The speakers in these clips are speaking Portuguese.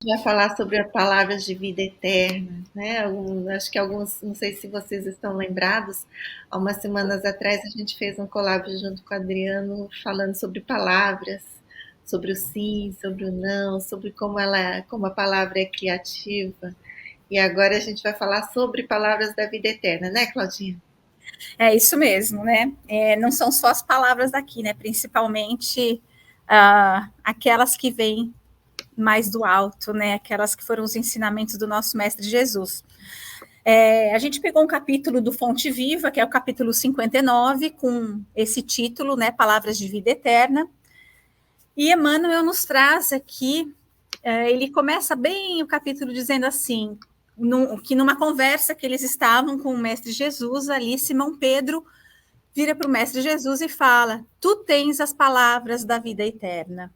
vai falar sobre as palavras de vida eterna, né? Acho que alguns, não sei se vocês estão lembrados, há umas semanas atrás a gente fez um collab junto com o Adriano falando sobre palavras, sobre o sim, sobre o não, sobre como a palavra é criativa. E agora a gente vai falar sobre palavras da vida eterna, né, Claudinha? É isso mesmo, né? Não são só as palavras daqui, né? Principalmente aquelas que vêm mais do alto, né? Aquelas que foram os ensinamentos do nosso Mestre Jesus. A gente pegou um capítulo do Fonte Viva, que é o capítulo 59, com esse título, né? Palavras de Vida Eterna. E Emmanuel nos traz aqui, ele começa bem o capítulo dizendo assim, que numa conversa que eles estavam com o Mestre Jesus ali, Simão Pedro vira para o Mestre Jesus e fala: tu tens as palavras da vida eterna.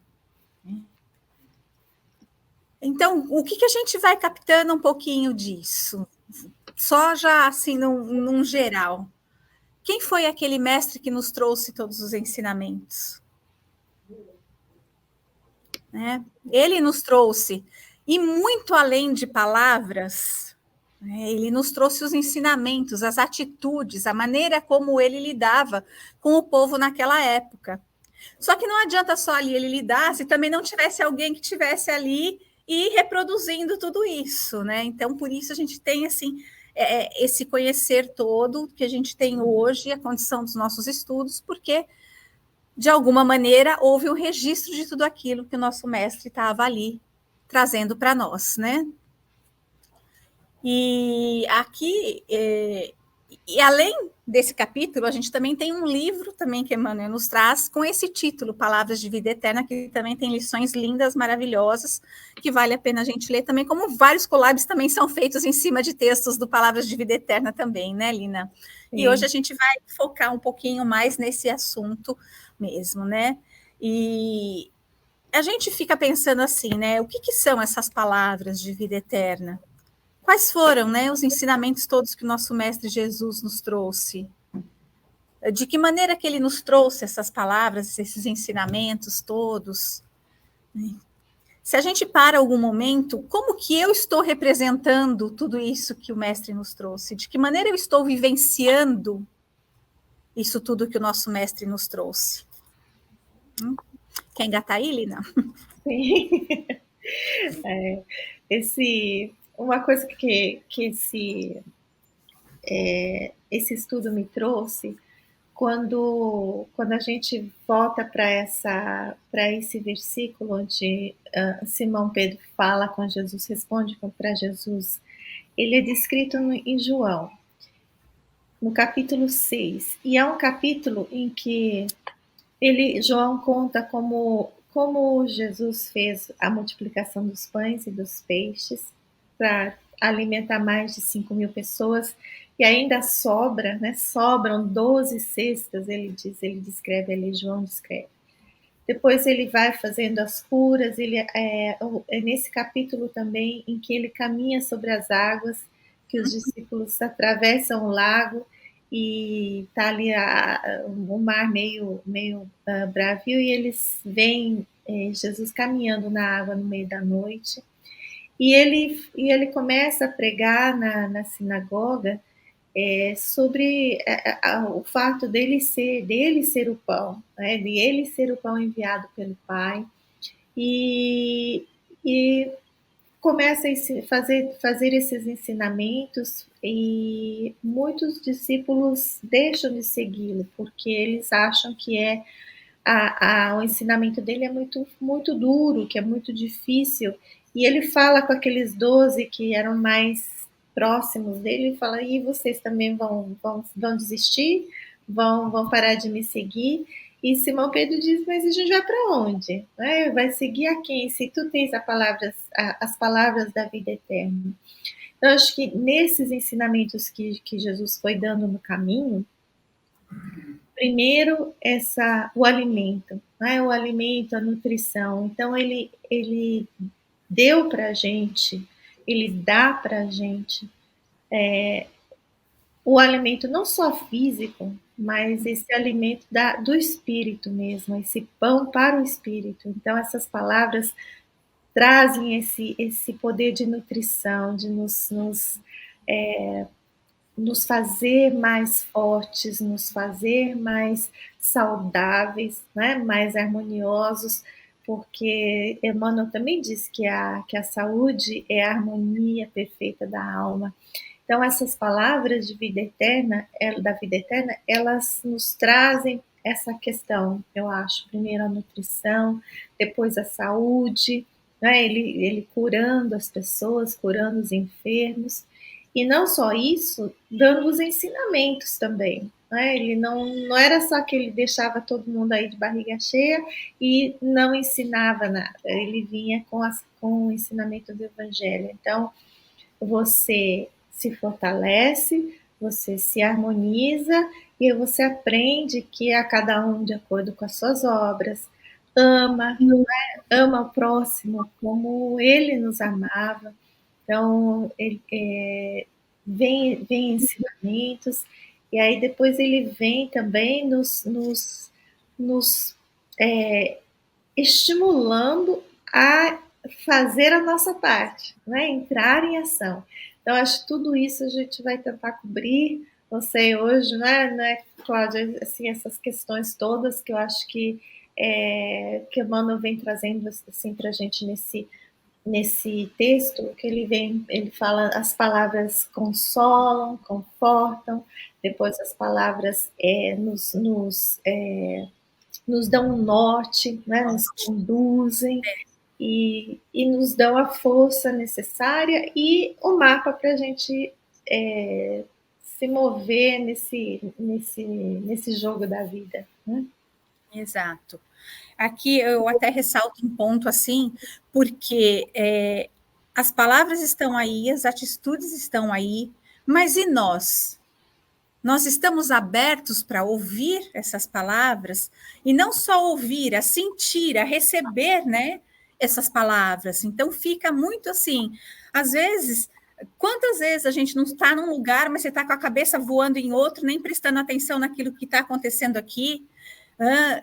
Então, o que a gente vai captando um pouquinho disso? Só já assim, num geral. Quem foi aquele mestre que nos trouxe todos os ensinamentos? Né? Ele nos trouxe, e muito além de palavras, né, ele nos trouxe os ensinamentos, as atitudes, a maneira como ele lidava com o povo naquela época. Só que não adianta só ali ele lidar se também não tivesse alguém que tivesse ali e reproduzindo tudo isso, né? Então, por isso a gente tem assim esse conhecer todo que a gente tem hoje, a condição dos nossos estudos, porque de alguma maneira houve um registro de tudo aquilo que o nosso mestre estava ali trazendo para nós, né? E aqui, e além desse capítulo, a gente também tem um livro também que Emmanuel nos traz com esse título, Palavras de Vida Eterna, que também tem lições lindas, maravilhosas, que vale a pena a gente ler também, como vários collabs também são feitos em cima de textos do Palavras de Vida Eterna também, né, Lina? E hoje a Sim. gente vai focar um pouquinho mais nesse assunto mesmo, né? E a gente fica pensando assim, né? O que são essas palavras de vida eterna? Quais foram, né, os ensinamentos todos que o nosso Mestre Jesus nos trouxe? De que maneira que ele nos trouxe essas palavras, esses ensinamentos todos? Se a gente para algum momento, como que eu estou representando tudo isso que o Mestre nos trouxe? De que maneira eu estou vivenciando isso tudo que o nosso Mestre nos trouxe? Quer engatar aí, Lina? Sim. Uma coisa que esse estudo me trouxe, quando a gente volta para esse versículo onde Simão Pedro fala com Jesus, responde para Jesus, ele é descrito em João, no capítulo 6, e é um capítulo em que João conta como Jesus fez a multiplicação dos pães e dos peixes para alimentar mais de 5.000 pessoas, e ainda sobra, né? Sobram 12 cestas, ele descreve ali, João descreve. Depois ele vai fazendo as curas, é nesse capítulo também em que ele caminha sobre as águas, que os discípulos atravessam o lago e está ali o mar meio bravio, e eles veem Jesus caminhando na água no meio da noite. E ele começa a pregar na sinagoga sobre o fato dele ser o pão, né? De ele ser o pão enviado pelo Pai, e, e começa a fazer esses ensinamentos, e muitos discípulos deixam de segui-lo porque eles acham que o ensinamento dele é muito, muito duro, que é muito difícil, e ele fala com aqueles 12 que eram mais próximos dele, e fala, e vocês também vão desistir? Vão parar de me seguir? E Simão Pedro diz, mas a gente vai para onde? Vai seguir a quem? Se tu tens as palavras da vida eterna. Então, acho que nesses ensinamentos que Jesus foi dando no caminho, primeiro o alimento, né? O alimento, a nutrição. Então ele deu para a gente, ele dá para a gente o alimento não só físico, mas esse alimento do espírito mesmo, esse pão para o espírito. Então essas palavras trazem esse poder de nutrição, de nos fazer mais fortes, nos fazer mais saudáveis, né? Mais harmoniosos, porque Emmanuel também diz que a saúde é a harmonia perfeita da alma. Então, essas palavras de vida eterna, da vida eterna, elas nos trazem essa questão, eu acho. Primeiro a nutrição, depois a saúde, né? Ele curando as pessoas, curando os enfermos. E não só isso, dando os ensinamentos também. Né? Ele não era só que ele deixava todo mundo aí de barriga cheia e não ensinava nada. Ele vinha com o ensinamento do Evangelho. Então, você se fortalece, você se harmoniza e você aprende que a cada um de acordo com as suas obras, ama, ama o próximo como ele nos amava. Então, vem ensinamentos, e aí depois ele vem também nos estimulando a fazer a nossa parte, né? Entrar em ação. Então, acho que tudo isso a gente vai tentar cobrir. Não sei, hoje, né, Cláudia, assim, essas questões todas que eu acho que Emmanuel vem trazendo assim, para a gente nesse texto, que ele fala, as palavras consolam, confortam, depois as palavras nos dão um norte, né, nos conduzem e nos dão a força necessária e o mapa para a gente se mover nesse jogo da vida. Né? Exato. Aqui eu até ressalto um ponto assim, porque as palavras estão aí, as atitudes estão aí, mas e nós? Nós estamos abertos para ouvir essas palavras e não só ouvir, a sentir, a receber, né, essas palavras. Então fica muito assim, às vezes, quantas vezes a gente não está num lugar, mas você está com a cabeça voando em outro, nem prestando atenção naquilo que está acontecendo aqui.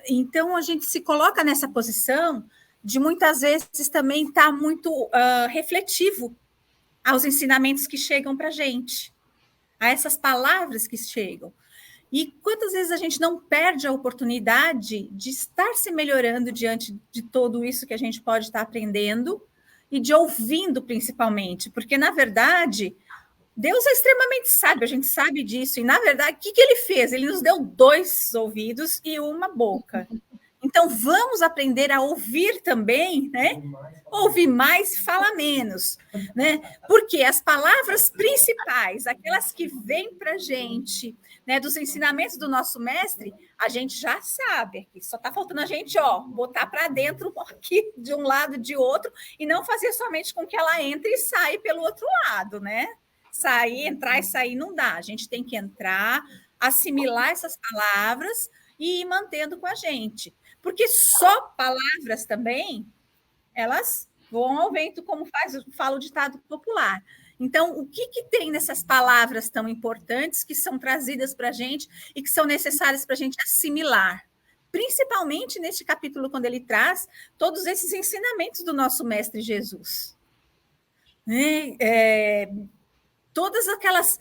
Então a gente se coloca nessa posição de muitas vezes também estar muito refletivo aos ensinamentos que chegam para a gente, a essas palavras que chegam. E quantas vezes a gente não perde a oportunidade de estar se melhorando diante de tudo isso que a gente pode estar aprendendo e de ouvindo principalmente, porque na verdade Deus é extremamente sábio, a gente sabe disso, e na verdade o que ele fez? Ele nos deu 2 ouvidos e uma boca. Então, vamos aprender a ouvir também, né? Ouvir mais, fala menos, né? Porque as palavras principais, aquelas que vêm para a gente, né, dos ensinamentos do nosso mestre, a gente já sabe. Aqui só está faltando a gente, botar para dentro aqui de um lado e de outro e não fazer somente com que ela entre e saia pelo outro lado, né? Sair, entrar e sair não dá. A gente tem que entrar, assimilar essas palavras e ir mantendo com a gente. Porque só palavras também, elas voam ao vento, como fala o ditado popular. Então, o que tem nessas palavras tão importantes que são trazidas para a gente e que são necessárias para a gente assimilar? Principalmente neste capítulo, quando ele traz todos esses ensinamentos do nosso Mestre Jesus. Todas aquelas,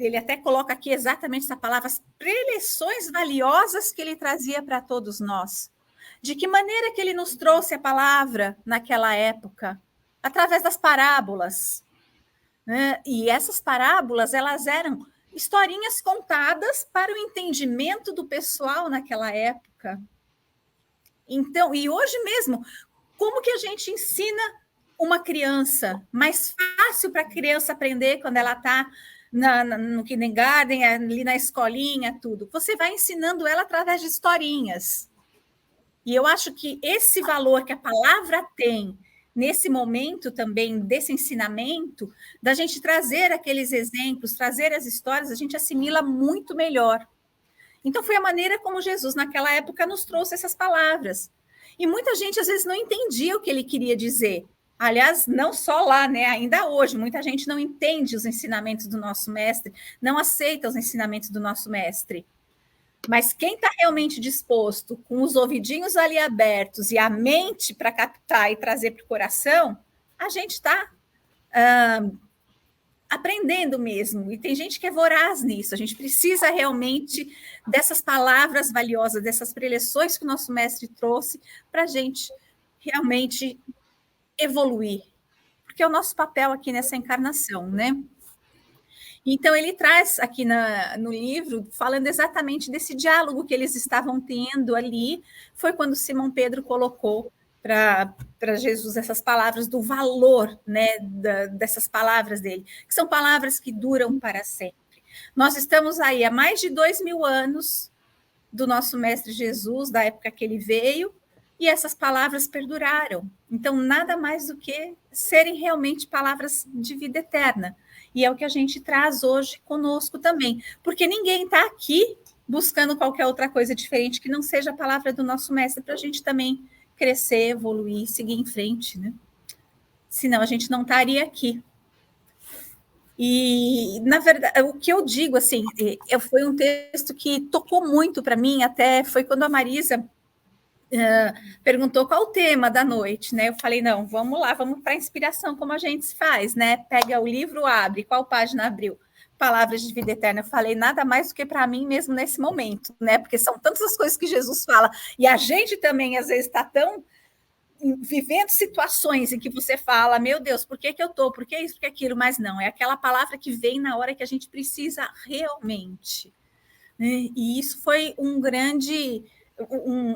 ele até coloca aqui exatamente essa palavra, as preleções valiosas que ele trazia para todos nós. De que maneira que ele nos trouxe a palavra naquela época? Através das parábolas. Né? E essas parábolas, elas eram historinhas contadas para o entendimento do pessoal naquela época. Então, e hoje mesmo, como que a gente ensina uma criança? Mais fácil para a criança aprender quando ela está no kindergarten, ali na escolinha, tudo. Você vai ensinando ela através de historinhas. E eu acho que esse valor que a palavra tem nesse momento também desse ensinamento, da gente trazer aqueles exemplos, trazer as histórias, a gente assimila muito melhor. Então, foi a maneira como Jesus, naquela época, nos trouxe essas palavras. E muita gente, às vezes, não entendia o que ele queria dizer. Aliás, não só lá, né? Ainda hoje, muita gente não entende os ensinamentos do nosso mestre, não aceita os ensinamentos do nosso mestre. Mas quem está realmente disposto, com os ouvidinhos ali abertos e a mente para captar e trazer para o coração, a gente está aprendendo mesmo. E tem gente que é voraz nisso. A gente precisa realmente dessas palavras valiosas, dessas preleções que o nosso mestre trouxe para a gente realmente evoluir. Porque é o nosso papel aqui nessa encarnação, né? Então, ele traz aqui no livro, falando exatamente desse diálogo que eles estavam tendo ali, foi quando Simão Pedro colocou para Jesus essas palavras do valor, né, dessas palavras dele, que são palavras que duram para sempre. Nós estamos aí há mais de 2000 anos do nosso Mestre Jesus, da época que ele veio, e essas palavras perduraram. Então, nada mais do que serem realmente palavras de vida eterna. E é o que a gente traz hoje conosco também, porque ninguém está aqui buscando qualquer outra coisa diferente que não seja a palavra do nosso mestre, para a gente também crescer, evoluir, seguir em frente, né? Senão a gente não estaria aqui. E, na verdade, o que eu digo, assim, foi um texto que tocou muito para mim, até foi quando a Marisa perguntou qual o tema da noite, né? Eu falei, não, vamos lá, vamos para a inspiração, como a gente faz, né? Pega o livro, abre, qual página abriu? Palavras de vida eterna. Eu falei nada mais do que para mim mesmo nesse momento, né? Porque são tantas as coisas que Jesus fala, e a gente também, às vezes, está tão vivendo situações em que você fala, meu Deus, por que eu estou? Por que isso, por que aquilo? Mas não, é aquela palavra que vem na hora que a gente precisa realmente. Né? E isso foi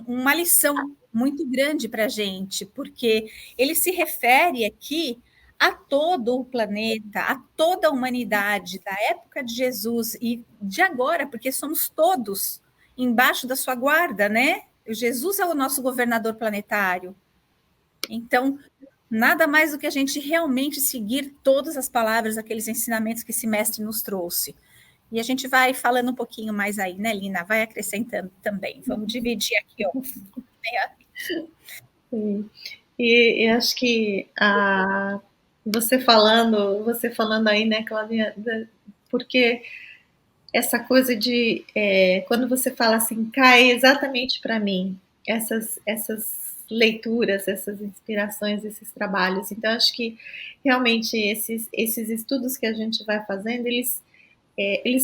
uma lição muito grande para a gente, porque ele se refere aqui a todo o planeta, a toda a humanidade, da época de Jesus e de agora, porque somos todos embaixo da sua guarda, né? Jesus é o nosso governador planetário. Então, nada mais do que a gente realmente seguir todas as palavras, aqueles ensinamentos que esse mestre nos trouxe. E a gente vai falando um pouquinho mais aí, né, Lina? Vai acrescentando também. Vamos dividir aqui, ó. Sim. E acho que você falando aí, né, Claudinha, porque essa coisa de quando você fala assim, cai exatamente para mim essas leituras, essas inspirações, esses trabalhos. Então acho que realmente esses estudos que a gente vai fazendo, eles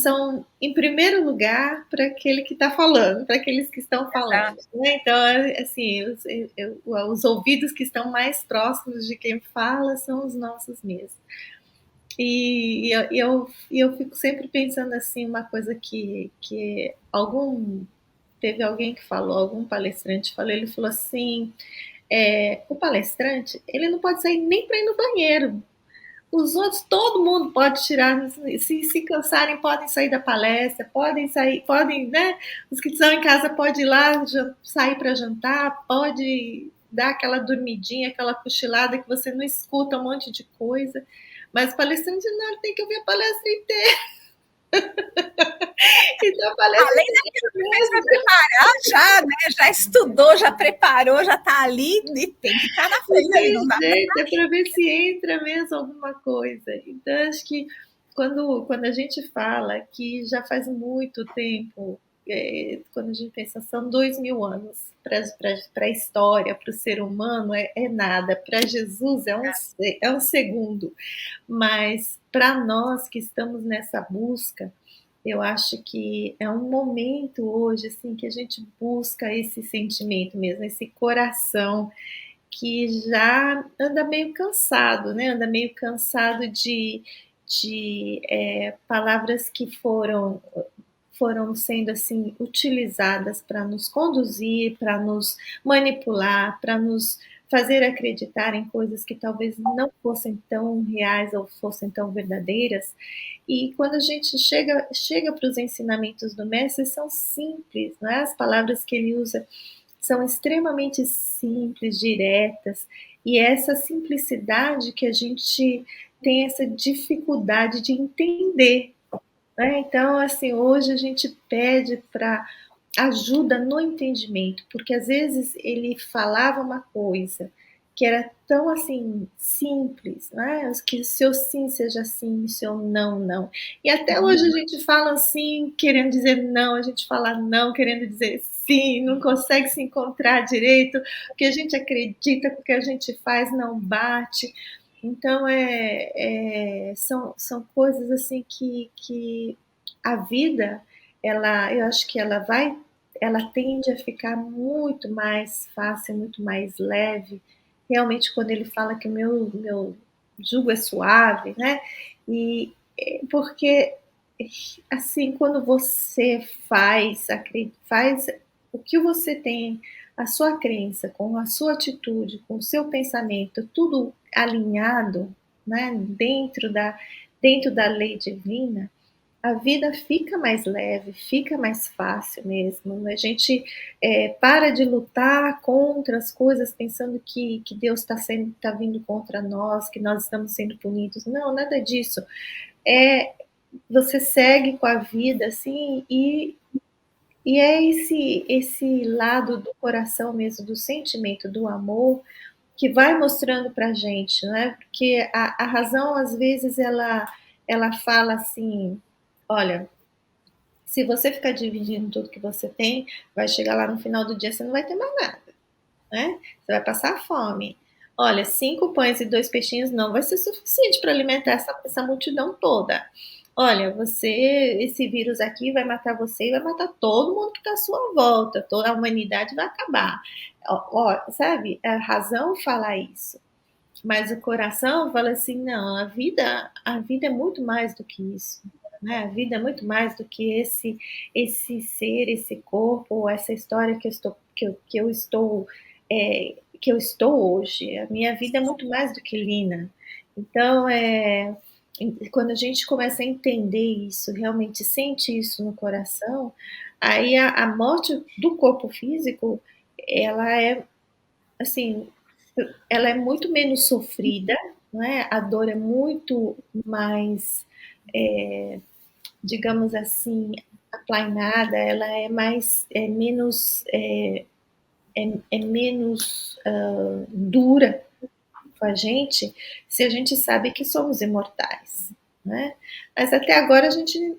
são, em primeiro lugar, para aquele que está falando, para aqueles que estão falando. Né? Então, assim, os ouvidos que estão mais próximos de quem fala são os nossos mesmos. E eu fico sempre pensando assim, uma coisa que teve alguém que falou, algum palestrante falou, ele falou assim, o palestrante, ele não pode sair nem para ir no banheiro. Os outros, todo mundo pode tirar, se cansarem, podem sair da palestra, né? Os que estão em casa podem ir lá, sair para jantar, pode dar aquela dormidinha, aquela cochilada que você não escuta um monte de coisa. Mas o palestrante não, tem que ouvir a palestra inteira. Então, a palestra além daquilo que fez para preparar, já, né? Já estudou, já preparou, já está ali e tem que estar na frente. Não dá jeito, é para ver se entra mesmo alguma coisa. Então, acho que quando a gente fala que já faz muito tempo, quando a gente pensa, são 2000 anos para a história, para o ser humano, é nada. Para Jesus é um segundo. Mas para nós que estamos nessa busca, eu acho que é um momento hoje assim que a gente busca esse sentimento mesmo, esse coração que já anda meio cansado, né? Anda meio cansado de palavras que foram sendo assim utilizadas para nos conduzir, para nos manipular, para nos fazer acreditar em coisas que talvez não fossem tão reais ou fossem tão verdadeiras. E quando a gente chega para os ensinamentos do mestre, são simples, não é? As palavras que ele usa são extremamente simples, diretas, e é essa simplicidade que a gente tem essa dificuldade de entender. Né? Então, assim, hoje a gente pede para ajuda no entendimento, porque às vezes ele falava uma coisa que era tão, assim, simples, né, que o seu sim seja sim, o seu não, não. E até hoje a gente fala sim querendo dizer não, a gente fala não querendo dizer sim, não consegue se encontrar direito, o que a gente acredita com o que a gente faz não bate. Então, são coisas, assim, que a vida, eu acho que ela tende a ficar muito mais fácil, muito mais leve, realmente quando ele fala que o meu jugo é suave, né? E porque assim, quando você faz o que você tem, a sua crença, com a sua atitude, com o seu pensamento, tudo alinhado, né, dentro da lei divina, a vida fica mais leve, fica mais fácil mesmo. A gente para de lutar contra as coisas pensando que Deus tá vindo contra nós, que nós estamos sendo punidos. Não, nada disso. Você segue com a vida assim e é esse lado do coração mesmo, do sentimento, do amor, que vai mostrando para a gente, né? Porque a razão, às vezes, ela fala assim: olha, se você ficar dividindo tudo que você tem, vai chegar lá no final do dia, você não vai ter mais nada, né? Você vai passar fome. Olha, 5 pães e 2 peixinhos não vai ser suficiente para alimentar essa multidão toda. Olha, esse vírus aqui vai matar você e vai matar todo mundo que está à sua volta, toda a humanidade vai acabar. Sabe, a razão fala isso, mas o coração fala assim, não, a vida é muito mais do que isso, né? A vida é muito mais do que esse ser, esse corpo, essa história que eu estou hoje. A minha vida é muito mais do que Lina. Então, quando a gente começa a entender isso, realmente sente isso no coração, aí a morte do corpo físico, ela é assim, ela é muito menos sofrida, né? A dor é muito mais, digamos assim, aplainada, ela é mais, é menos dura com a gente, se a gente sabe que somos imortais, né? Mas até agora a gente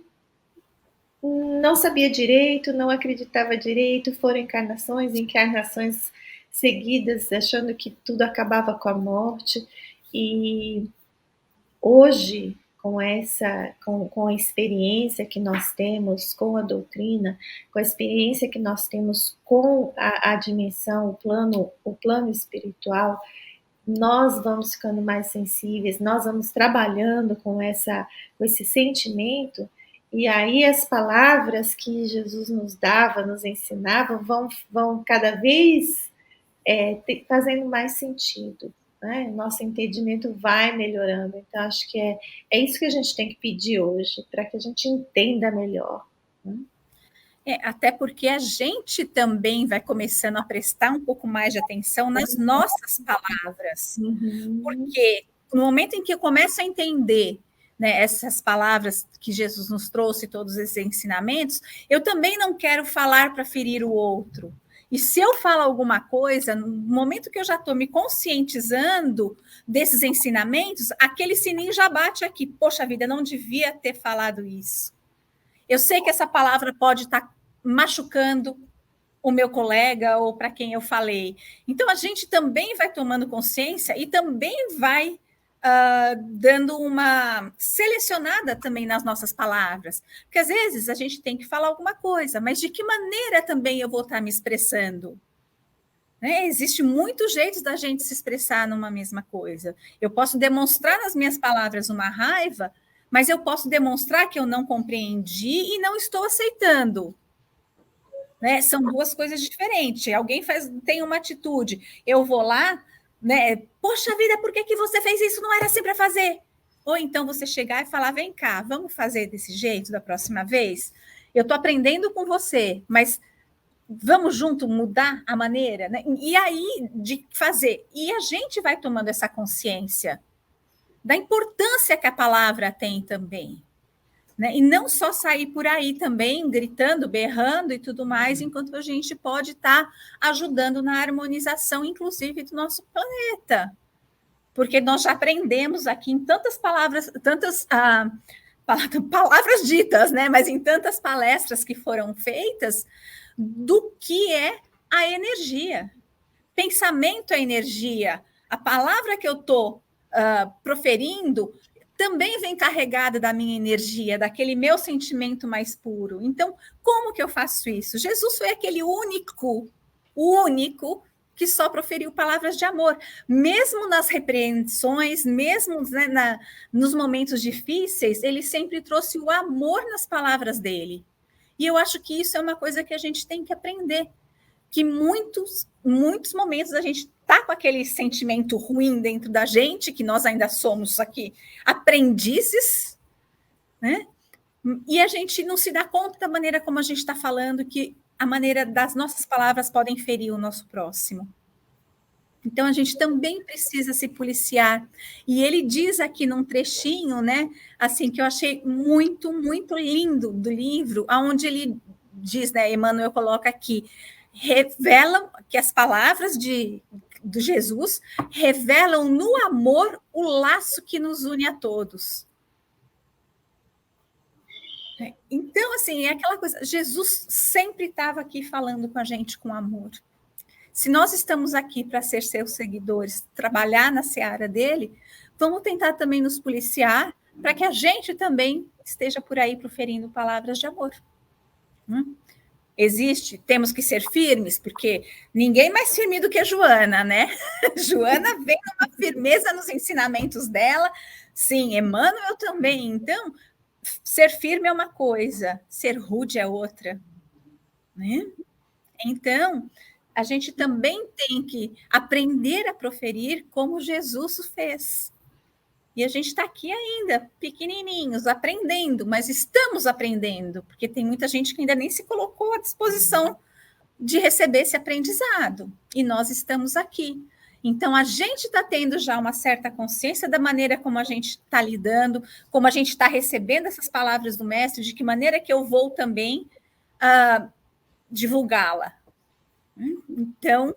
não sabia direito, não acreditava direito, foram encarnações e encarnações seguidas, achando que tudo acabava com a morte. E hoje, com a experiência que nós temos com a doutrina, com a experiência que nós temos com a dimensão, o plano espiritual, nós vamos ficando mais sensíveis, nós vamos trabalhando com esse sentimento, e aí as palavras que Jesus nos dava, nos ensinava, vão cada vez fazendo mais sentido, né? Nosso entendimento vai melhorando. Então, acho que é isso que a gente tem que pedir hoje, para que a gente entenda melhor. Né? Até porque a gente também vai começando a prestar um pouco mais de atenção nas nossas palavras. Porque no momento em que eu começo a entender, né, essas palavras que Jesus nos trouxe, todos esses ensinamentos, eu também não quero falar para ferir o outro. E se eu falo alguma coisa, no momento que eu já estou me conscientizando desses ensinamentos, aquele sininho já bate aqui. Poxa vida, eu não devia ter falado isso. Eu sei que essa palavra pode estar machucando o meu colega ou para quem eu falei. Então, a gente também vai tomando consciência e também vai dando uma selecionada também nas nossas palavras. Porque, às vezes, a gente tem que falar alguma coisa, mas de que maneira também eu vou estar me expressando? Né? Existe muitos jeitos da gente se expressar numa mesma coisa. Eu posso demonstrar nas minhas palavras uma raiva, mas eu posso demonstrar que eu não compreendi e não estou aceitando. Né? São duas coisas diferentes. Alguém tem uma atitude, eu vou lá, né? Poxa vida, por que você fez isso? Não era assim para fazer. Ou então você chegar e falar: vem cá, vamos fazer desse jeito da próxima vez? Eu estou aprendendo com você, mas vamos junto mudar a maneira, né? E aí de fazer. E a gente vai tomando essa consciência da importância que a palavra tem também. né? E não só sair por aí também gritando, berrando e tudo mais, enquanto a gente pode estar ajudando na harmonização, inclusive, do nosso planeta. Porque nós já aprendemos aqui em tantas palavras, palavras ditas, né? Mas em tantas palestras que foram feitas, do que é a energia. Pensamento é energia. A palavra que eu estou proferindo também vem carregada da minha energia, daquele meu sentimento mais puro. Então, como que eu faço isso? Jesus foi aquele único que só proferiu palavras de amor. Mesmo nas repreensões, mesmo, né, nos momentos difíceis, ele sempre trouxe o amor nas palavras dele. E eu acho que isso é uma coisa que a gente tem que aprender. Que muitos momentos a gente está com aquele sentimento ruim dentro da gente, que nós ainda somos aqui aprendizes, né? E a gente não se dá conta da maneira como a gente está falando, que a maneira das nossas palavras podem ferir o nosso próximo. Então, a gente também precisa se policiar. E ele diz aqui num trechinho, né, assim, que eu achei muito, muito lindo do livro, onde ele diz, né, Emmanuel coloca aqui, revelam que as palavras de Jesus revelam no amor o laço que nos une a todos. Então, assim, é aquela coisa, Jesus sempre estava aqui falando com a gente com amor. Se nós estamos aqui para ser seus seguidores, trabalhar na seara dele, vamos tentar também nos policiar para que a gente também esteja por aí proferindo palavras de amor. Existe, temos que ser firmes, porque ninguém mais firme do que a Joana, né? Joana vem numa firmeza nos ensinamentos dela, sim, Emmanuel também. Então, ser firme é uma coisa, ser rude é outra, né? Então, a gente também tem que aprender a proferir como Jesus fez. E a gente está aqui ainda, pequenininhos, aprendendo, mas estamos aprendendo, porque tem muita gente que ainda nem se colocou à disposição de receber esse aprendizado. E nós estamos aqui. Então, a gente está tendo já uma certa consciência da maneira como a gente está lidando, como a gente está recebendo essas palavras do mestre, de que maneira que eu vou também divulgá-la. Então,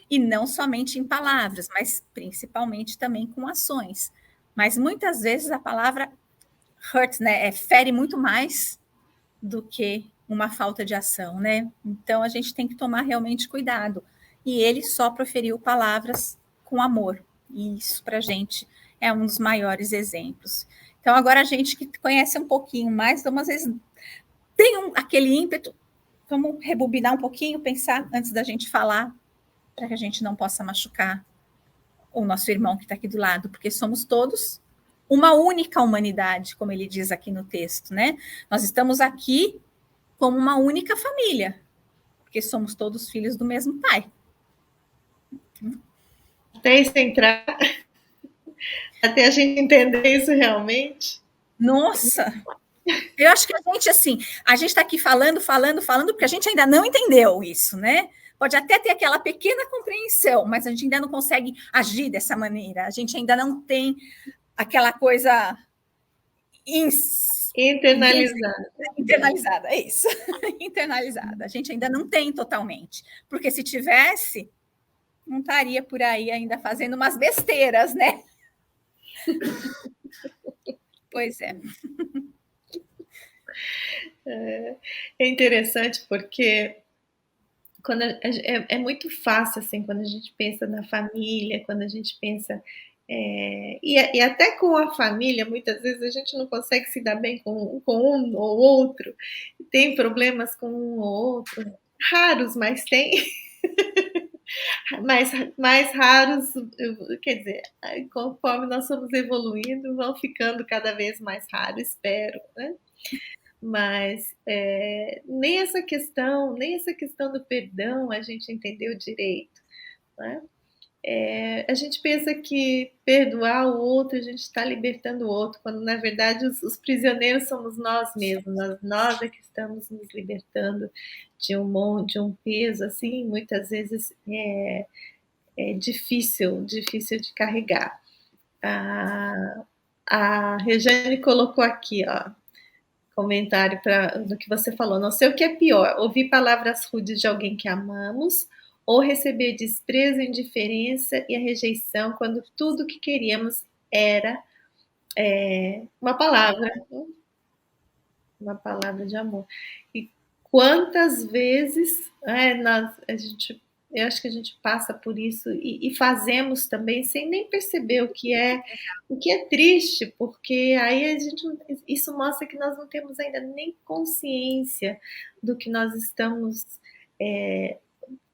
e não somente em palavras, mas principalmente também com ações. Mas muitas vezes a palavra hurt, né, fere muito mais do que uma falta de ação, né? Então a gente tem que tomar realmente cuidado. E ele só proferiu palavras com amor. E isso para a gente é um dos maiores exemplos. Então agora a gente que conhece um pouquinho mais, então às vezes tem aquele ímpeto, vamos rebobinar um pouquinho, pensar antes da gente falar, para que a gente não possa machucar o nosso irmão que está aqui do lado, porque somos todos uma única humanidade, como ele diz aqui no texto, né? Nós estamos aqui como uma única família, porque somos todos filhos do mesmo pai. Até isso entrar, até a gente entender isso realmente. Nossa! Eu acho que a gente está aqui falando, porque a gente ainda não entendeu isso, né? Pode até ter aquela pequena compreensão, mas a gente ainda não consegue agir dessa maneira. A gente ainda não tem aquela coisa internalizada, é isso. Internalizada. A gente ainda não tem totalmente. Porque se tivesse, não estaria por aí ainda fazendo umas besteiras, né? Pois é. É interessante porque quando é muito fácil, assim, quando a gente pensa na família, quando a gente pensa... e até com a família, muitas vezes a gente não consegue se dar bem com um ou outro, tem problemas com um ou outro, raros, mas tem. mais raros, quer dizer, conforme nós somos evoluindo, vão ficando cada vez mais raros, espero, né? Mas nem essa questão do perdão a gente entendeu direito, né? A gente pensa que perdoar o outro, a gente está libertando o outro, quando na verdade os prisioneiros somos nós mesmos, nós é que estamos nos libertando de um peso assim, muitas vezes difícil de carregar. A Regiane colocou aqui, ó, comentário do que você falou. Não sei o que é pior, ouvir palavras rudes de alguém que amamos ou receber desprezo, indiferença e a rejeição quando tudo que queríamos era uma palavra de amor. E quantas vezes eu acho que a gente passa por isso e fazemos também sem nem perceber o que é triste, porque aí isso mostra que nós não temos ainda nem consciência do que nós estamos.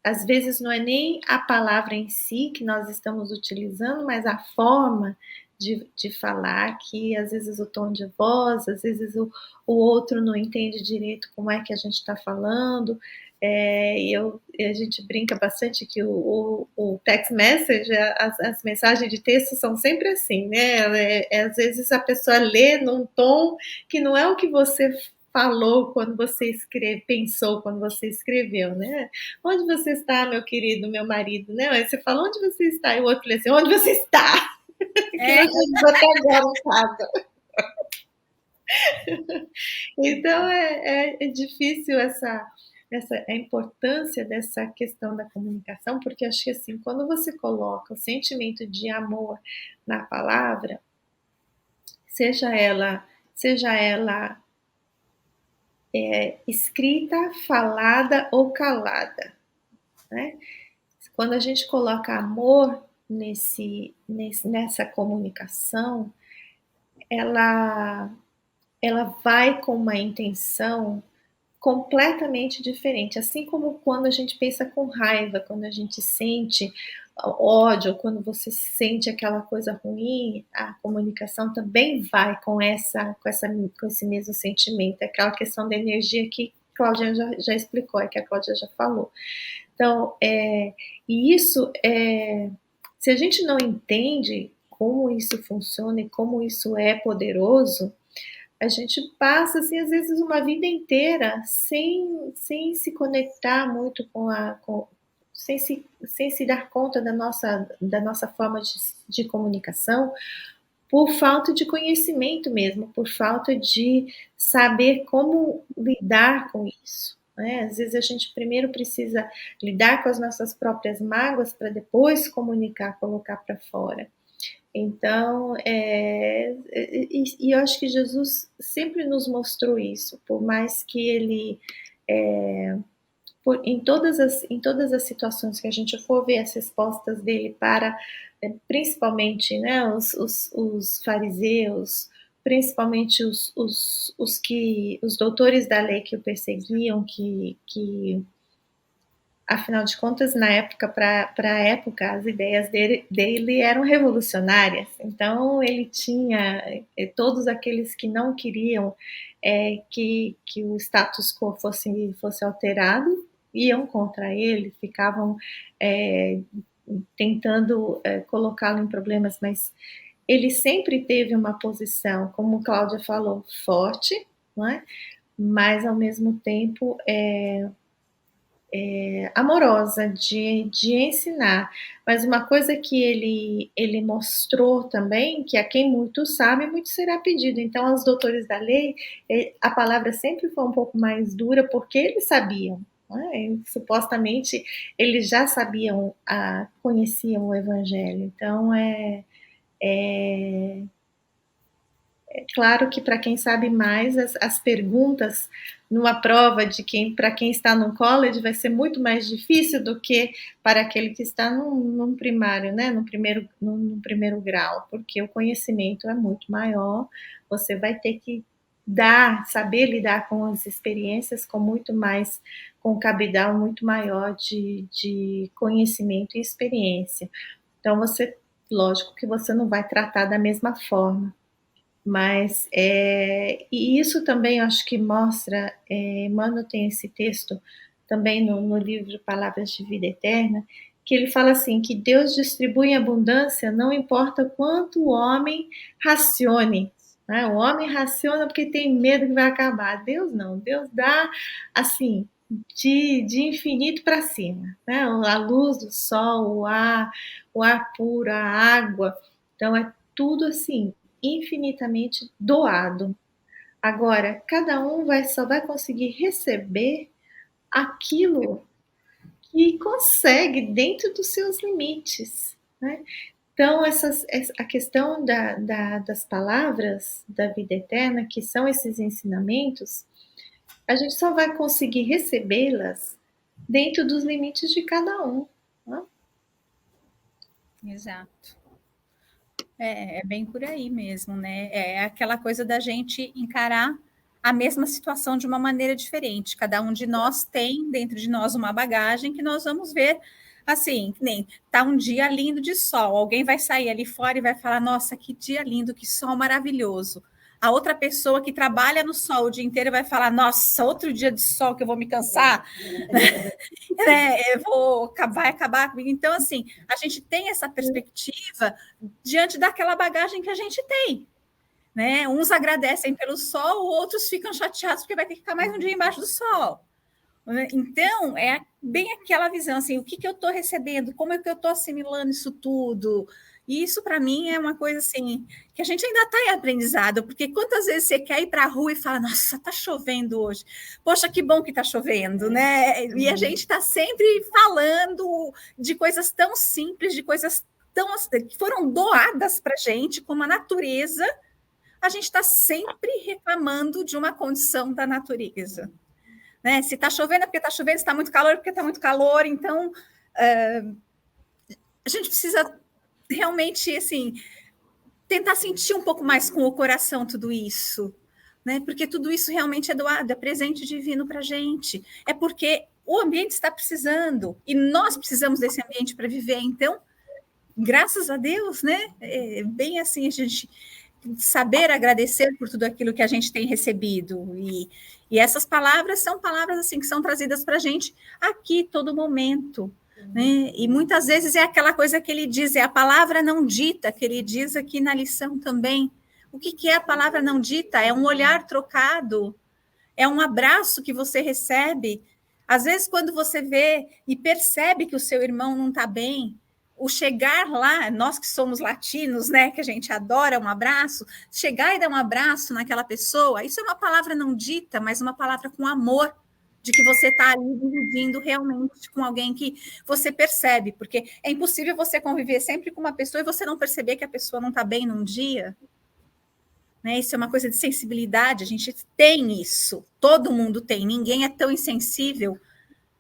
Às vezes não é nem a palavra em si que nós estamos utilizando, mas a forma de falar, que às vezes o tom de voz, às vezes o outro não entende direito como é que a gente está falando. A gente brinca bastante que o text message, as mensagens de texto são sempre assim, né? Às vezes a pessoa lê num tom que não é o que você falou quando você pensou quando você escreveu, né? Onde você está, meu querido, meu marido, né? Aí você fala, onde você está? E o outro lê assim, onde você está? Que nós estamos até agora em casa. Então, é difícil a importância dessa questão da comunicação, porque acho que assim, quando você coloca o sentimento de amor na palavra, seja ela escrita, falada ou calada, né? Quando a gente coloca amor nessa comunicação, ela, ela vai com uma intenção completamente diferente. Assim como quando a gente pensa com raiva, quando a gente sente ódio, quando você sente aquela coisa ruim, a comunicação também vai com esse mesmo sentimento. É aquela questão da energia que a Cláudia já explicou, que a Cláudia já falou. Então, e isso, se a gente não entende como isso funciona e como isso é poderoso, a gente passa, assim, às vezes, uma vida inteira sem se conectar muito sem se dar conta da nossa forma de comunicação, por falta de conhecimento mesmo, por falta de saber como lidar com isso. Né? Às vezes a gente primeiro precisa lidar com as nossas próprias mágoas para depois comunicar, colocar para fora. Então, eu acho que Jesus sempre nos mostrou isso, por mais que ele, em todas as situações que a gente for ver as respostas dele para, principalmente, né, os fariseus, principalmente os doutores da lei que o perseguiam, que afinal de contas, na época, para a época, as ideias dele eram revolucionárias. Então, ele tinha todos aqueles que não queriam que o status quo fosse alterado, iam contra ele, ficavam tentando colocá-lo em problemas, mas ele sempre teve uma posição, como Cláudia falou, forte, não é? Mas, ao mesmo tempo, amorosa de ensinar. Mas uma coisa que ele mostrou também, que a quem muito sabe, muito será pedido. Então, aos doutores da lei, a palavra sempre foi um pouco mais dura, porque eles sabiam. Né? Supostamente, eles já sabiam, conheciam o Evangelho. Então, claro que para quem sabe mais, as perguntas numa prova para quem está no college vai ser muito mais difícil do que para aquele que está num primário, né? no primeiro grau, porque o conhecimento é muito maior, você vai ter que saber lidar com as experiências com um cabedal muito maior de conhecimento e experiência. Então, lógico que você não vai tratar da mesma forma. Mas, e isso também acho que mostra, Emmanuel tem esse texto também no livro Palavras de Vida Eterna, que ele fala assim, que Deus distribui em abundância, não importa quanto o homem racione. Né? O homem raciona porque tem medo que vai acabar. Deus não, Deus dá assim, de infinito para cima. Né? A luz do sol, o ar puro, a água. Então, é tudo assim, infinitamente doado. Agora, cada um só vai conseguir receber aquilo que consegue dentro dos seus limites, né? Então, a questão das palavras da vida eterna, que são esses ensinamentos, a gente só vai conseguir recebê-las dentro dos limites de cada um. Né? Exato. É bem por aí mesmo, né? É aquela coisa da gente encarar a mesma situação de uma maneira diferente. Cada um de nós tem dentro de nós uma bagagem que nós vamos ver assim, nem tá um dia lindo de sol, alguém vai sair ali fora e vai falar: "Nossa, que dia lindo, que sol maravilhoso". A outra pessoa que trabalha no sol o dia inteiro vai falar: "Nossa, outro dia de sol que eu vou me cansar". Vai acabar comigo. Então, assim, a gente tem essa perspectiva diante daquela bagagem que a gente tem. Né? Uns agradecem pelo sol, outros ficam chateados porque vai ter que ficar mais um dia embaixo do sol. Então, é bem aquela visão, assim, o que eu estou recebendo, como é que eu estou assimilando isso tudo. E isso, para mim, é uma coisa assim, que a gente ainda está em aprendizado, porque quantas vezes você quer ir para a rua e fala, nossa, está chovendo hoje. Poxa, que bom que está chovendo, né? E a gente está sempre falando de coisas tão simples, de coisas que foram doadas para a gente, como a natureza, a gente está sempre reclamando de uma condição da natureza. Né? Se está chovendo é porque está chovendo, se está muito calor é porque está muito calor. Então, a gente precisa realmente assim, tentar sentir um pouco mais com o coração tudo isso. Né? Porque tudo isso realmente é doado, é presente divino para a gente. É porque o ambiente está precisando e nós precisamos desse ambiente para viver. Então, graças a Deus, né? É bem assim, a gente saber agradecer por tudo aquilo que a gente tem recebido. E essas palavras são palavras assim que são trazidas para a gente aqui todo momento. Né? E muitas vezes é aquela coisa que ele diz, é a palavra não dita, que ele diz aqui na lição também. O que é a palavra não dita? É um olhar trocado, é um abraço que você recebe. Às vezes, quando você vê e percebe que o seu irmão não está bem, o chegar lá, nós que somos latinos, né, que a gente adora um abraço, chegar e dar um abraço naquela pessoa, isso é uma palavra não dita, mas uma palavra com amor, de que você está ali dividindo realmente com alguém que você percebe, porque é impossível você conviver sempre com uma pessoa e você não perceber que a pessoa não está bem num dia. Né? Isso é uma coisa de sensibilidade, a gente tem isso, todo mundo tem, ninguém é tão insensível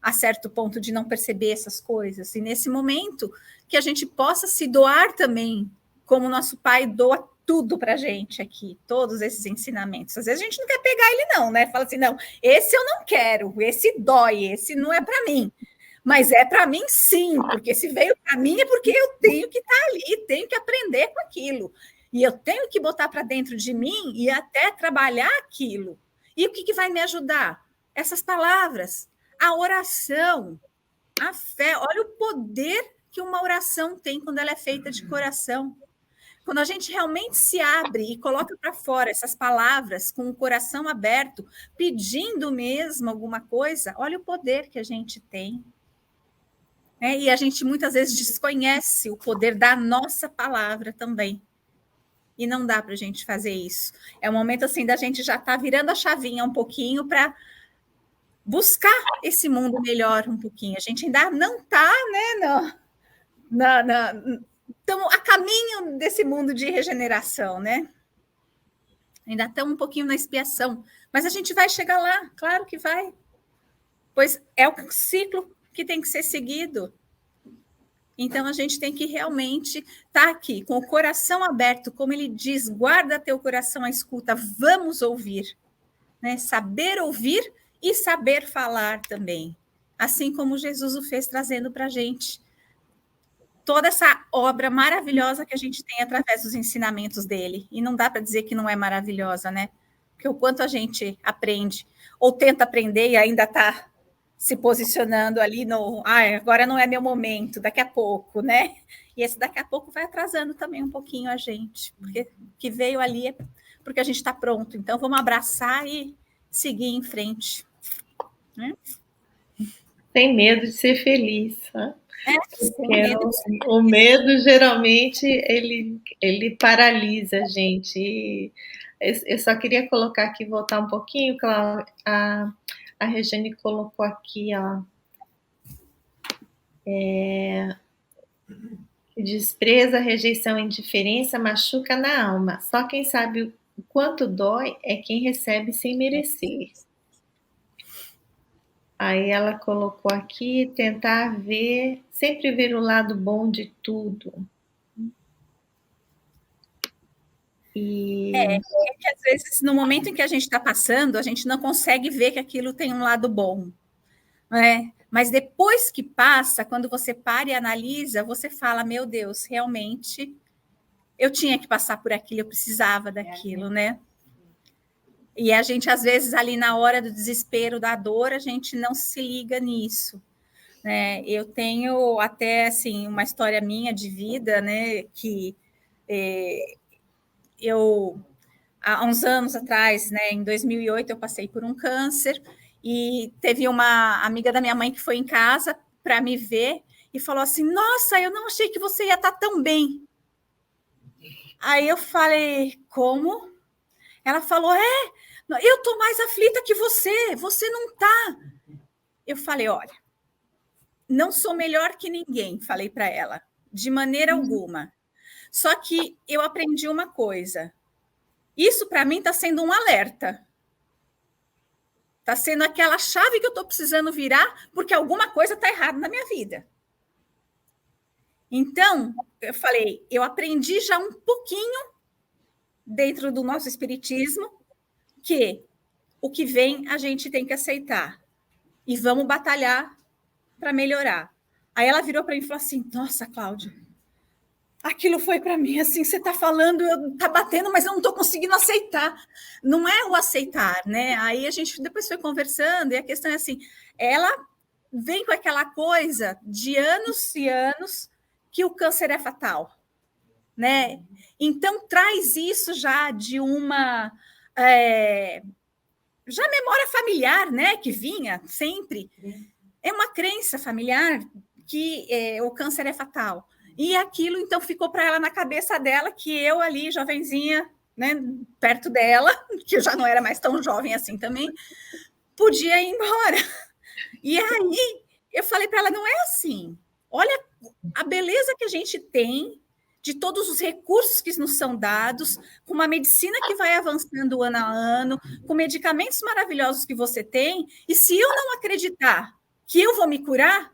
a certo ponto de não perceber essas coisas. E nesse momento que a gente possa se doar também, como nosso pai doa tudo para a gente aqui, todos esses ensinamentos. Às vezes a gente não quer pegar ele não, né? Fala assim, não, esse eu não quero, esse dói, esse não é para mim. Mas é para mim sim, porque se veio para mim é porque eu tenho que estar ali, tenho que aprender com aquilo. E eu tenho que botar para dentro de mim e até trabalhar aquilo. E o que vai me ajudar? Essas palavras, a oração, a fé. Olha o poder que uma oração tem quando ela é feita de coração. Quando a gente realmente se abre e coloca para fora essas palavras com o coração aberto, pedindo mesmo alguma coisa, olha o poder que a gente tem. E a gente muitas vezes desconhece o poder da nossa palavra também. E não dá para a gente fazer isso. É um momento assim da gente já estar virando a chavinha um pouquinho para buscar esse mundo melhor um pouquinho. A gente ainda não está, né, estamos a caminho desse mundo de regeneração, né? Ainda estamos um pouquinho na expiação, mas a gente vai chegar lá, claro que vai. Pois é o ciclo que tem que ser seguido. Então, a gente tem que realmente estar aqui, com o coração aberto, como ele diz, guarda teu coração à escuta, vamos ouvir. Né? Saber ouvir e saber falar também. Assim como Jesus o fez, trazendo para a gente toda essa obra maravilhosa que a gente tem através dos ensinamentos dele. E não dá para dizer que não é maravilhosa, né? Porque o quanto a gente aprende, ou tenta aprender e ainda está se posicionando ali no, agora não é meu momento, daqui a pouco, né? E esse daqui a pouco vai atrasando também um pouquinho a gente, porque o que veio ali é porque a gente está pronto. Então, vamos abraçar e seguir em frente. Né? Sem medo de ser feliz. Né? Medo o medo, geralmente, ele paralisa a gente. Eu só queria colocar aqui, voltar um pouquinho, Cláudia, a Regiane colocou aqui, ó, desprezo, rejeição e indiferença machuca na alma. Só quem sabe o quanto dói é quem recebe sem merecer. Aí ela colocou aqui, tentar ver, sempre ver o lado bom de tudo. É que às vezes, no momento em que a gente está passando, a gente não consegue ver que aquilo tem um lado bom, né? Mas depois que passa, quando você para e analisa, você fala, meu Deus, realmente eu tinha que passar por aquilo, eu precisava daquilo, né? E a gente, às vezes, ali na hora do desespero, da dor, a gente não se liga nisso, né? Eu tenho até, assim, uma história minha de vida, né, que eu, há uns anos atrás, né, em 2008, eu passei por um câncer e teve uma amiga da minha mãe que foi em casa para me ver e falou assim, nossa, eu não achei que você ia estar tão bem. Aí eu falei, como? Ela falou, eu estou mais aflita que você não está. Eu falei, olha, não sou melhor que ninguém, falei para ela, de maneira alguma. Só que eu aprendi uma coisa, isso para mim está sendo um alerta. Está sendo aquela chave que eu estou precisando virar, porque alguma coisa está errada na minha vida. Então, eu falei, eu aprendi já um pouquinho dentro do nosso espiritismo que o que vem a gente tem que aceitar e vamos batalhar para melhorar. Aí ela virou para mim e falou assim, nossa, Cláudia, aquilo foi para mim, assim, você está falando, está batendo, mas eu não estou conseguindo aceitar. Não é o aceitar, né? Aí a gente depois foi conversando e a questão é assim, ela vem com aquela coisa de anos e anos que o câncer é fatal, né? Então traz isso já de uma já memória familiar, né? Que vinha sempre. É uma crença familiar que o câncer é fatal. E aquilo, então, ficou para ela na cabeça dela, que eu ali, jovenzinha, né, perto dela, que eu já não era mais tão jovem assim também, podia ir embora. E aí, eu falei para ela, não é assim. Olha a beleza que a gente tem de todos os recursos que nos são dados, com uma medicina que vai avançando ano a ano, com medicamentos maravilhosos que você tem, e se eu não acreditar que eu vou me curar,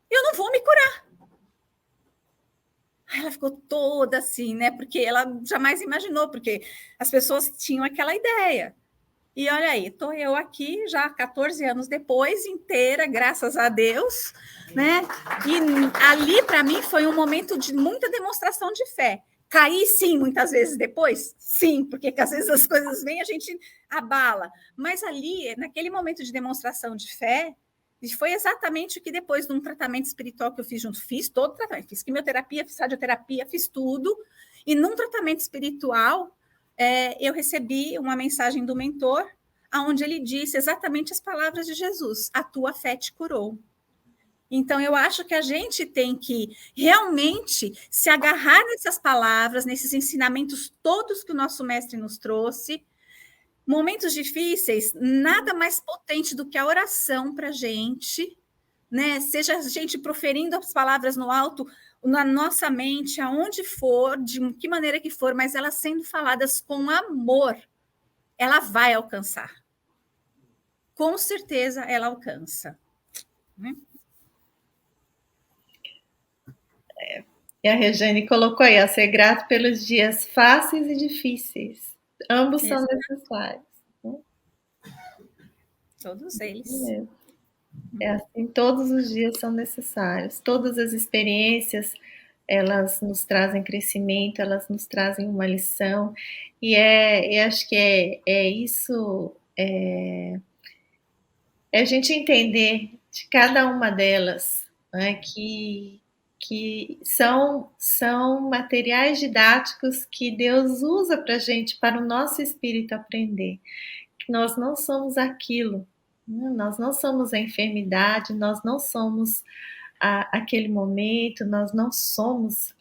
eu não vou me curar. Aí ela ficou toda assim, né? Porque ela jamais imaginou, porque as pessoas tinham aquela ideia. E olha aí, estou eu aqui já 14 anos depois, inteira, graças a Deus, né? E ali, para mim, foi um momento de muita demonstração de fé. Caí, sim, muitas vezes depois? Sim, porque às vezes as coisas vêm, a gente abala. Mas ali, naquele momento de demonstração de fé, foi exatamente o que depois de um tratamento espiritual que eu fiz junto, fiz todo o tratamento, fiz quimioterapia, fiz radioterapia, fiz tudo, e num tratamento espiritual, eu recebi uma mensagem do mentor, onde ele disse exatamente as palavras de Jesus, a tua fé te curou. Então, eu acho que a gente tem que realmente se agarrar nessas palavras, nesses ensinamentos todos que o nosso mestre nos trouxe. Momentos difíceis, nada mais potente do que a oração para a gente, né? Seja a gente proferindo as palavras no alto, na nossa mente, aonde for, de que maneira que for, mas elas sendo faladas com amor, ela vai alcançar. Com certeza ela alcança. Né? E a Regiane colocou aí, ó, ser grato pelos dias fáceis e difíceis. Ambos são necessários. Todos eles. É assim, todos os dias são necessários. Todas as experiências, elas nos trazem crescimento, elas nos trazem uma lição. E acho que é isso, é a gente entender de cada uma delas, né, que são materiais didáticos que Deus usa para a gente, para o nosso espírito aprender. Que nós não somos aquilo, né? Nós não somos a enfermidade, nós não somos aquele momento, nós não somos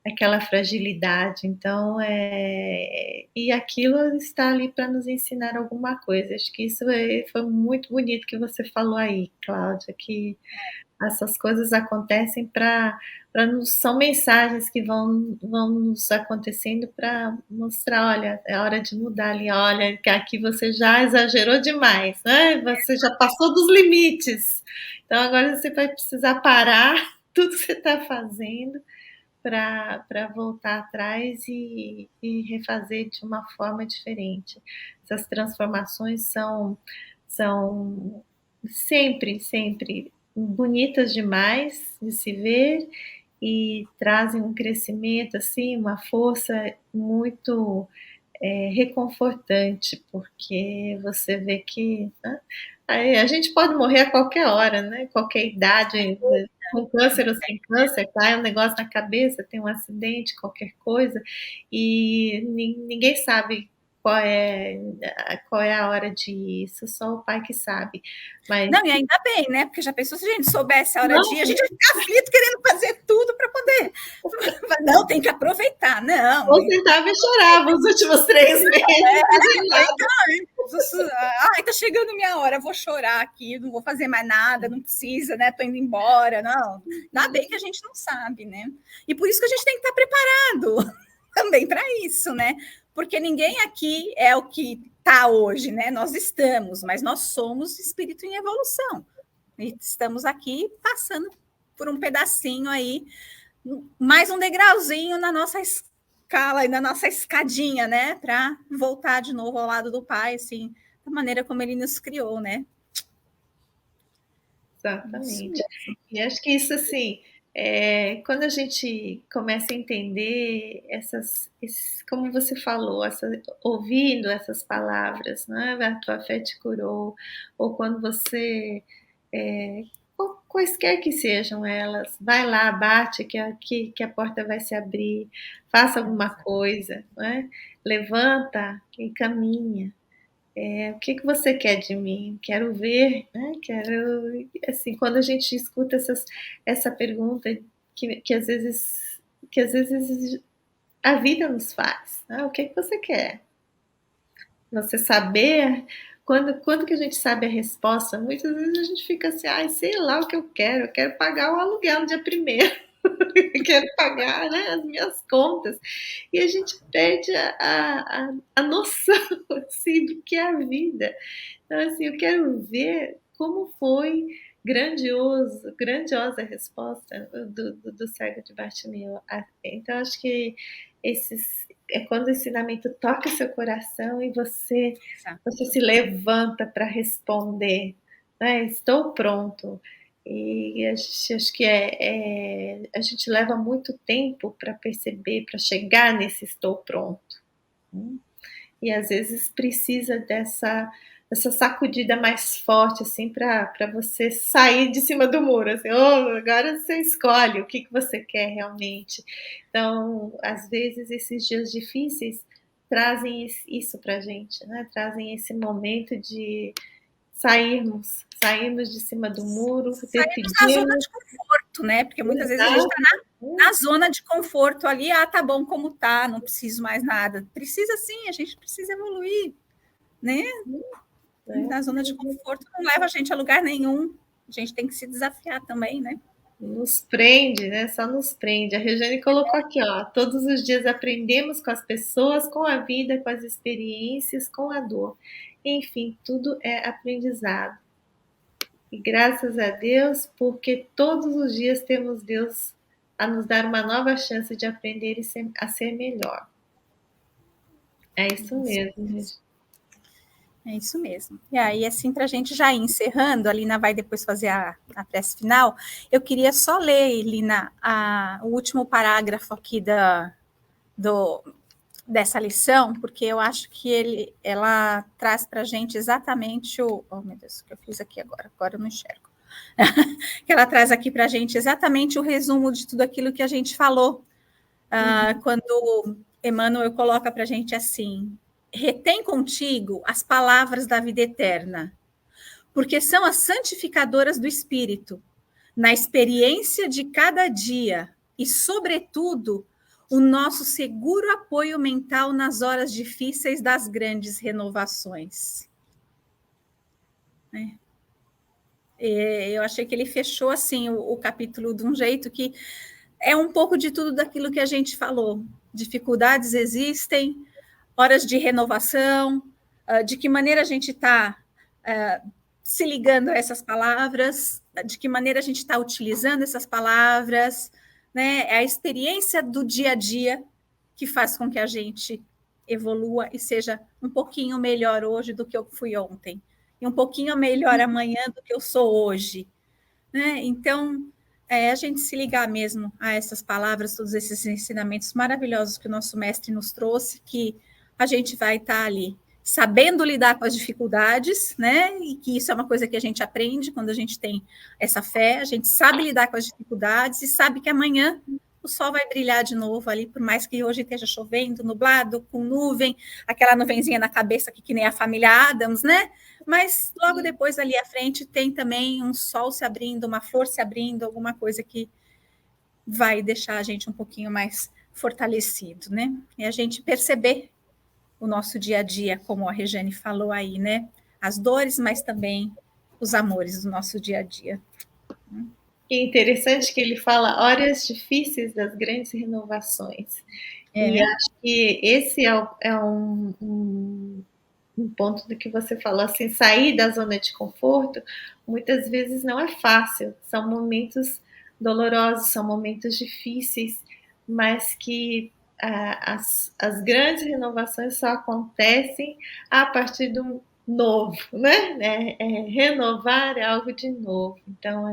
aquela fragilidade. Então, e aquilo está ali para nos ensinar alguma coisa. Acho que isso foi muito bonito que você falou aí, Cláudia, que essas coisas acontecem para são mensagens que vão nos acontecendo para mostrar, olha, é hora de mudar ali, olha, que aqui você já exagerou demais, né? Você já passou dos limites. Então agora você vai precisar parar tudo que você está fazendo para voltar atrás e refazer de uma forma diferente. Essas transformações são sempre bonitas demais de se ver e trazem um crescimento, assim, uma força muito reconfortante, porque você vê que, né, a gente pode morrer a qualquer hora, né? Qualquer idade, com câncer ou sem câncer, cai um negócio na cabeça, tem um acidente, qualquer coisa, e ninguém sabe qual é a hora de ir, isso só o pai que sabe. Mas... Não, e ainda bem, né? Porque já pensou se a gente soubesse a hora de ir, a gente ia ficar aflito querendo fazer tudo para poder. Não, tem que aproveitar, não. Ou sentava e chorava os últimos 3 meses. Ai, tá chegando minha hora, vou chorar aqui, não vou fazer mais nada, não precisa, né? Tô indo embora, não. Ainda bem que a gente não sabe, né? E por isso que a gente tem que estar preparado também para isso, né? Porque ninguém aqui é o que está hoje, né? Nós estamos, mas nós somos espírito em evolução. E estamos aqui passando por um pedacinho aí, mais um degrauzinho na nossa escala e na nossa escadinha, né? Para voltar de novo ao lado do Pai, assim, da maneira como ele nos criou, né? Exatamente. E acho que isso, assim, quando a gente começa a entender como você falou, ouvindo essas palavras, né? A tua fé te curou, ou quando você, quaisquer que sejam elas, vai lá, bate que a porta vai se abrir, faça alguma coisa, né? Levanta e caminha. O que você quer de mim? Quero ver, né? Quero, assim, quando a gente escuta essa pergunta que às vezes a vida nos faz, né? O que você quer? Você saber, quando que a gente sabe a resposta? Muitas vezes a gente fica assim, ai, sei lá o que eu quero pagar o aluguel no dia 1º, eu quero pagar, né, as minhas contas, e a gente perde a noção, assim, do que é a vida. Então, assim, eu quero ver como foi grandiosa a resposta do cego de Bartimeu. Então, acho que é quando o ensinamento toca seu coração e você se levanta para responder, né? Estou pronto. E acho que a gente leva muito tempo para perceber, para chegar nesse estou pronto. E às vezes precisa dessa sacudida mais forte, assim, para você sair de cima do muro, assim, agora você escolhe o que você quer realmente. Então, às vezes, esses dias difíceis trazem isso para a gente, né? Trazem esse momento de sairmos de cima do muro, sairmos da zona de conforto, né? Porque muitas vezes a gente está na zona de conforto ali, tá bom como tá, não preciso mais nada. Precisa sim, a gente precisa evoluir, né? Na zona de conforto não leva a gente a lugar nenhum. A gente tem que se desafiar também, né? Nos prende, né? Só nos prende. A Regiane colocou aqui, ó. Todos os dias aprendemos com as pessoas, com a vida, com as experiências, com a dor. Enfim, tudo é aprendizado. E graças a Deus, porque todos os dias temos Deus a nos dar uma nova chance de aprender a ser melhor. É isso mesmo, Regiane. É isso mesmo. E aí, assim, para a gente já ir encerrando, a Lina vai depois fazer a prece final, eu queria só ler, Lina, o último parágrafo aqui dessa lição, porque eu acho que ela traz para a gente exatamente o... Oh, meu Deus, o que eu fiz aqui agora eu não enxergo. Que ela traz aqui para a gente exatamente o resumo de tudo aquilo que a gente falou, quando Emmanuel coloca para a gente assim: retém contigo as palavras da vida eterna, porque são as santificadoras do espírito, na experiência de cada dia e, sobretudo, o nosso seguro apoio mental nas horas difíceis das grandes renovações. Eu achei que ele fechou assim o capítulo de um jeito que é um pouco de tudo daquilo que a gente falou. Dificuldades existem, horas de renovação, de que maneira a gente está se ligando a essas palavras, de que maneira a gente está utilizando essas palavras, né? É a experiência do dia a dia que faz com que a gente evolua e seja um pouquinho melhor hoje do que eu fui ontem, e um pouquinho melhor amanhã do que eu sou hoje, né? Então, a gente se ligar mesmo a essas palavras, todos esses ensinamentos maravilhosos que o nosso mestre nos trouxe, que a gente vai estar ali sabendo lidar com as dificuldades, né? E que isso é uma coisa que a gente aprende quando a gente tem essa fé, a gente sabe lidar com as dificuldades e sabe que amanhã o sol vai brilhar de novo ali, por mais que hoje esteja chovendo, nublado, com nuvem, aquela nuvenzinha na cabeça que nem a família Adams, né? Mas logo depois, ali à frente, tem também um sol se abrindo, uma flor se abrindo, alguma coisa que vai deixar a gente um pouquinho mais fortalecido, né? E a gente perceber o nosso dia a dia, como a Regiane falou aí, né? As dores, mas também os amores do nosso dia a dia. Que interessante que ele fala horas difíceis das grandes renovações. E acho que esse é um ponto do que você falou, assim, sair da zona de conforto, muitas vezes não é fácil, são momentos dolorosos, são momentos difíceis, mas que as grandes renovações só acontecem a partir do novo, né? Renovar é algo de novo. Então,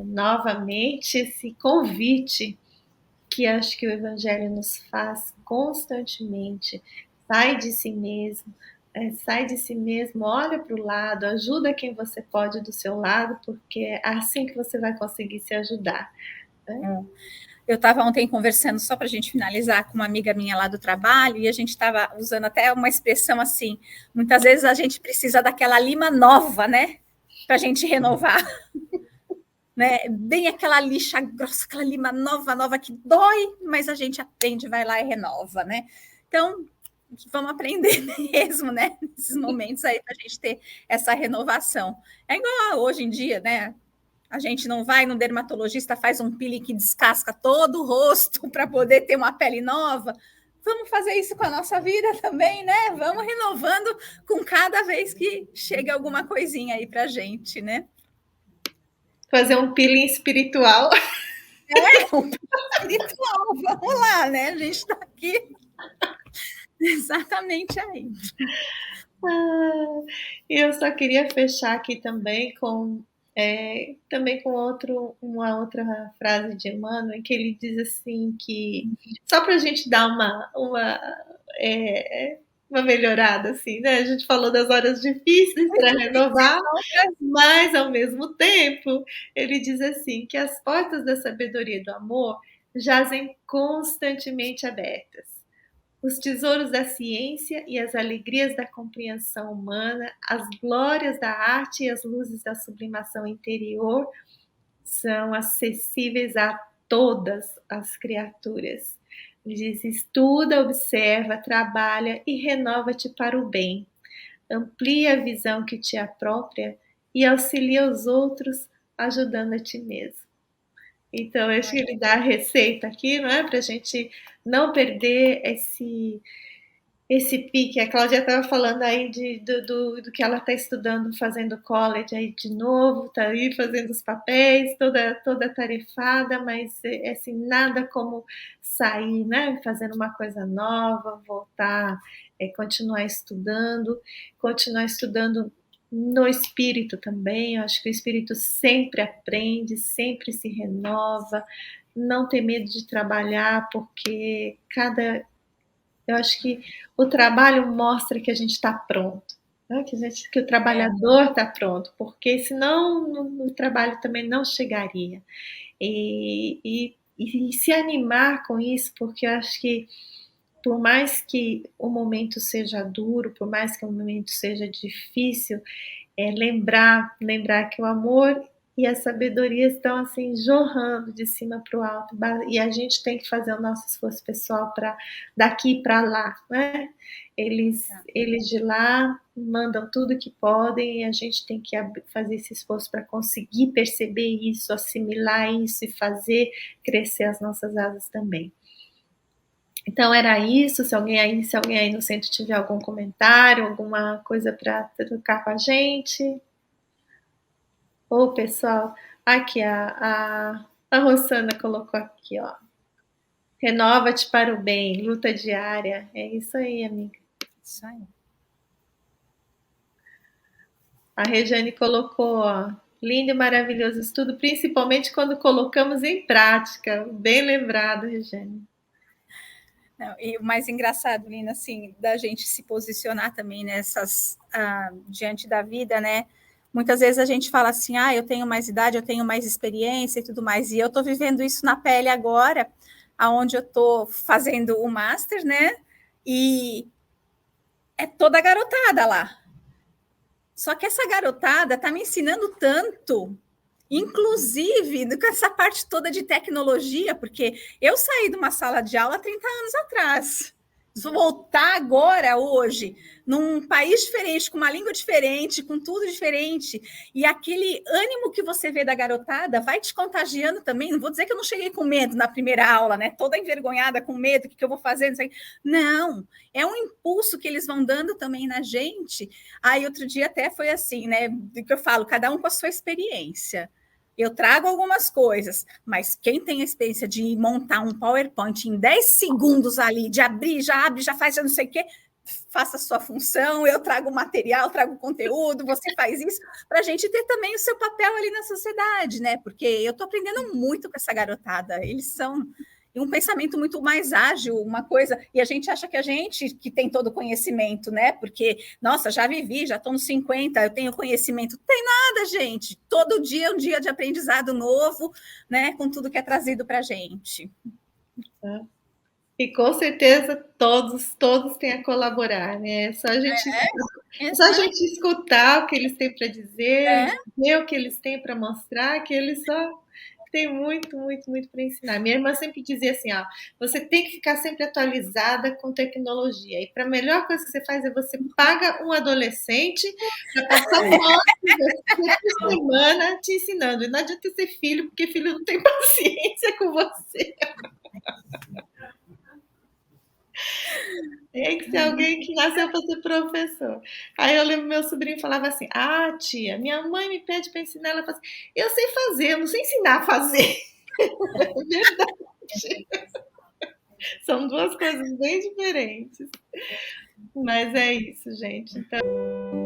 novamente esse convite que acho que o Evangelho nos faz constantemente. Sai de si mesmo, olha para o lado, ajuda quem você pode do seu lado, porque é assim que você vai conseguir se ajudar. Né? Eu estava ontem conversando, só para a gente finalizar, com uma amiga minha lá do trabalho, e a gente estava usando até uma expressão assim, muitas vezes a gente precisa daquela lima nova, né? Para a gente renovar. Né? Bem aquela lixa grossa, aquela lima nova que dói, mas a gente aprende, vai lá e renova, né? Então, vamos aprender mesmo, né? Nesses momentos aí, para a gente ter essa renovação. É igual hoje em dia, né? A gente não vai no dermatologista, faz um peeling que descasca todo o rosto para poder ter uma pele nova. Vamos fazer isso com a nossa vida também, né? Vamos renovando com cada vez que chega alguma coisinha aí para a gente, né? Fazer um peeling espiritual. Um peeling espiritual, vamos lá, né? A gente está aqui exatamente aí. Eu só queria fechar aqui também com uma outra frase de Emmanuel, que ele diz assim que, só para a gente dar uma melhorada, assim, né? A gente falou das horas difíceis para renovar, mas, ao mesmo tempo, ele diz assim, que as portas da sabedoria e do amor jazem constantemente abertas. Os tesouros da ciência e as alegrias da compreensão humana, as glórias da arte e as luzes da sublimação interior são acessíveis a todas as criaturas. Ele diz: estuda, observa, trabalha e renova-te para o bem. Amplia a visão que te é própria e auxilia os outros, ajudando a ti mesmo. Então, eu acho que ele dá a receita aqui, não é? Para a gente não perder esse pique. A Cláudia estava falando aí do que ela está estudando, fazendo college aí de novo, está aí fazendo os papéis, toda tarefada, mas assim, nada como sair, né? Fazendo uma coisa nova, voltar, continuar estudando no espírito também. Eu acho que o espírito sempre aprende, sempre se renova, não ter medo de trabalhar, porque eu acho que o trabalho mostra que a gente está pronto, né? Que o trabalhador está pronto, porque senão o trabalho também não chegaria. E se animar com isso, porque eu acho que por mais que o momento seja duro, por mais que o momento seja difícil, lembrar que o amor E as sabedorias estão assim jorrando de cima para o alto, e a gente tem que fazer o nosso esforço pessoal para daqui para lá, né? Eles de lá mandam tudo que podem e a gente tem que fazer esse esforço para conseguir perceber isso, assimilar isso e fazer crescer as nossas asas também. Então era isso. Se alguém aí no centro tiver algum comentário, alguma coisa para trocar com a gente. Ô, pessoal, aqui a Rosana colocou aqui, ó. Renova-te para o bem, luta diária. É isso aí, amiga. Isso aí. A Rejane colocou, ó, lindo e maravilhoso estudo, principalmente quando colocamos em prática. Bem lembrado, Rejane. Não, e o mais engraçado, Lina, assim, da gente se posicionar também nessas diante da vida, né? Muitas vezes a gente fala assim, eu tenho mais idade, eu tenho mais experiência e tudo mais, e eu estou vivendo isso na pele agora, aonde eu estou fazendo o master, né? E é toda garotada lá. Só que essa garotada está me ensinando tanto, inclusive com essa parte toda de tecnologia, porque eu saí de uma sala de aula há 30 anos atrás. Voltar agora, hoje, num país diferente, com uma língua diferente, com tudo diferente, e aquele ânimo que você vê da garotada vai te contagiando também. Não vou dizer que eu não cheguei com medo na primeira aula, né? Toda envergonhada, com medo, o que eu vou fazer? Não sei. Não, é um impulso que eles vão dando também na gente. Aí outro dia até foi assim, né? Do que eu falo, cada um com a sua experiência. Eu trago algumas coisas, mas quem tem a experiência de montar um PowerPoint em 10 segundos ali, de abrir, já abre, já faz, já não sei o quê, faça a sua função, eu trago o material, trago o conteúdo, você faz isso, para a gente ter também o seu papel ali na sociedade, né? Porque eu estou aprendendo muito com essa garotada, eles são um pensamento muito mais ágil, uma coisa, e a gente acha que a gente que tem todo o conhecimento, né? Porque, nossa, já vivi, já estou nos 50, eu tenho conhecimento. Tem nada, gente. Todo dia é um dia de aprendizado novo, né? Com tudo que é trazido para a gente. E com certeza todos têm a colaborar, né? É só a gente escutar o que eles têm para dizer, ver o que eles têm para mostrar, que eles só tem muito, muito, muito para ensinar. Minha irmã sempre dizia assim, ó, você tem que ficar sempre atualizada com tecnologia. E para a melhor coisa que você faz é você paga um adolescente para passar um ano por semana te ensinando. E não adianta ser filho, porque filho não tem paciência com você. Tem que ser alguém que nasceu para ser professor. Aí eu lembro meu sobrinho falava assim: tia, minha mãe me pede para ensinar. Ela fala assim: eu sei fazer, eu não sei ensinar a fazer. É verdade. São duas coisas bem diferentes. Mas é isso, gente. Então.